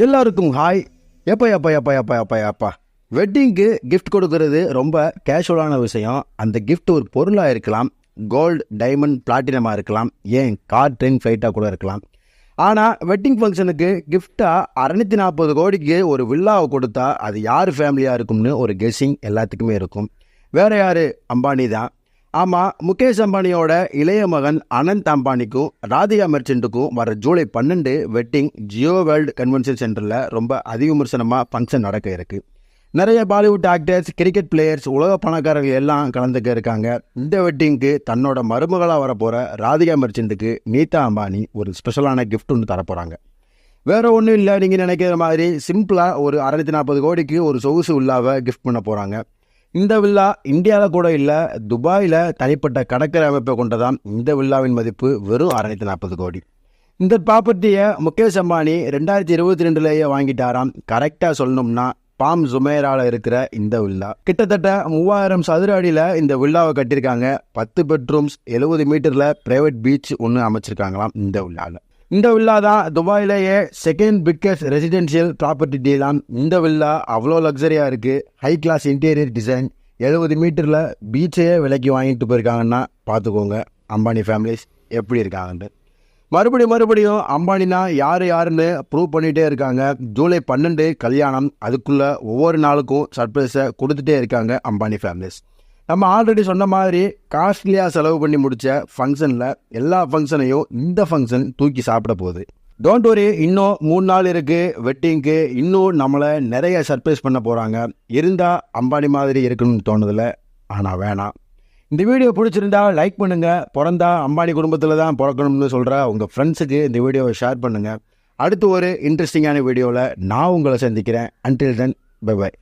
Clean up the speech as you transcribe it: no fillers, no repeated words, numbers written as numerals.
எல்லாருக்கும் ஹாய். எப்பா வெட்டிங்க்கு கிஃப்ட் கொடுக்கறது ரொம்ப கேஷுவலான விஷயம். அந்த கிஃப்ட் ஒரு பொருளாக இருக்கலாம், கோல்டு, டைமண்ட், பிளாட்டினமாக இருக்கலாம், ஏன் கார், ட்ரெயின், ஃப்ளைட்டாக கூட இருக்கலாம். ஆனால் வெட்டிங் ஃபங்க்ஷனுக்கு கிஃப்டாக 640 கோடிக்கு ஒரு வில்லாவை கொடுத்தா அது யார் ஃபேமிலியாக இருக்கும்னு ஒரு கெஸ்ஸிங் எல்லாத்துக்குமே இருக்கும். வேறு யார்? அம்பானி தான். ஆமாம், முகேஷ் அம்பானியோட இளைய மகன் அனந்த் அம்பானிக்கும் ராதிகா மெர்ச்சன்ட்டுக்கும் வர July 12 wedding Jio world convention சென்டரில் ரொம்ப அதிவிமர்சனமாக ஃபங்க்ஷன் நடக்க இருக்குது. நிறைய பாலிவுட் ஆக்டர்ஸ், கிரிக்கெட் பிளேயர்ஸ், உலக பணக்காரர்கள் எல்லாம் கலந்துக்க இருக்காங்க. இந்த வெட்டிங்க்கு தன்னோட மருமகளாக வரப்போகிற ராதிகா மெர்ச்சன்ட்டுக்கு நீதா அம்பானி ஒரு ஸ்பெஷலான கிஃப்ட் ஒன்று தரப்போகிறாங்க. வேறு ஒன்றும் இல்லை, நீங்கள் நினைக்கிற மாதிரி சிம்பிளாக ஒரு 640 கோடிக்கு ஒரு சொகுசு வில்லாவை கிஃப்ட் பண்ண போகிறாங்க. இந்த வில்லா இந்தியாவில் கூட இல்லை, துபாயில் தனிப்பட்ட கடற்கரை அமைப்பை கொண்டதான். இந்த வில்லாவின் மதிப்பு வெறும் 640 கோடி. இந்த ப்ராப்பர்ட்டியை முகேஷ் அம்பானி 2022 வாங்கிட்டாராம். கரெக்டாக சொல்லணும்னா பாம் ஜுமேராவில் இருக்கிற இந்த வில்லா கிட்டத்தட்ட 3000 சதுர அடியில் இந்த வில்லாவை கட்டியிருக்காங்க. 10 பெட்ரூம்ஸ், 70 மீட்டரில் ப்ரைவேட் பீச் ஒன்று அமைச்சிருக்காங்களாம் இந்த வில்லாவில். இந்த வில்லா தான் துபாயிலேயே செகண்ட் பிக்கஸ்ட் ரெசிடென்ஷியல் ப்ராப்பர்ட்டி டீலாம். இந்த வில்லா அவ்வளோ லக்ஸரியாக இருக்குது. ஹை கிளாஸ் இன்டீரியர் டிசைன், 70 மீட்டரில் பீச்சையே விலைக்கு வாங்கிட்டு போயிருக்காங்கன்னா பார்த்துக்கோங்க அம்பானி ஃபேமிலிஸ் எப்படி இருக்காங்கன்ட்டு. மறுபடியும் அம்பானினா யாருன்னு ப்ரூவ் பண்ணிகிட்டே இருக்காங்க. ஜூலை 12 கல்யாணம், அதுக்குள்ளே ஒவ்வொரு நாளுக்கும் சர்ப்ரைஸை கொடுத்துட்டே இருக்காங்க அம்பானி ஃபேமிலிஸ். நம்ம ஆல்ரெடி சொன்ன மாதிரி காஸ்ட்லியாக செலவு பண்ணி முடித்த ஃபங்க்ஷனில் எல்லா ஃபங்க்ஷனையும் இந்த ஃபங்க்ஷன் தூக்கி சாப்பிட போகுது. டோன்ட் வரி, இன்னும் 3 நாள் இருக்குது வெட்டிங்க்கு. இன்னும் நம்மளை நிறைய சர்ப்ரைஸ் பண்ண போகிறாங்க. இருந்தால் அம்பானி மாதிரி இருக்கணும்னு தோணுதில்ல, ஆனால் வேணாம். இந்த வீடியோ பிடிச்சிருந்தா லைக் பண்ணுங்கள். பிறந்தா அம்பானி குடும்பத்தில் தான் பிறக்கணும்னு சொல்கிற உங்கள் ஃப்ரெண்ட்ஸுக்கு இந்த வீடியோவை ஷேர் பண்ணுங்கள். அடுத்து ஒரு இன்ட்ரெஸ்டிங்கான வீடியோவில் நான் உங்களை சந்திக்கிறேன். Until then, bye by.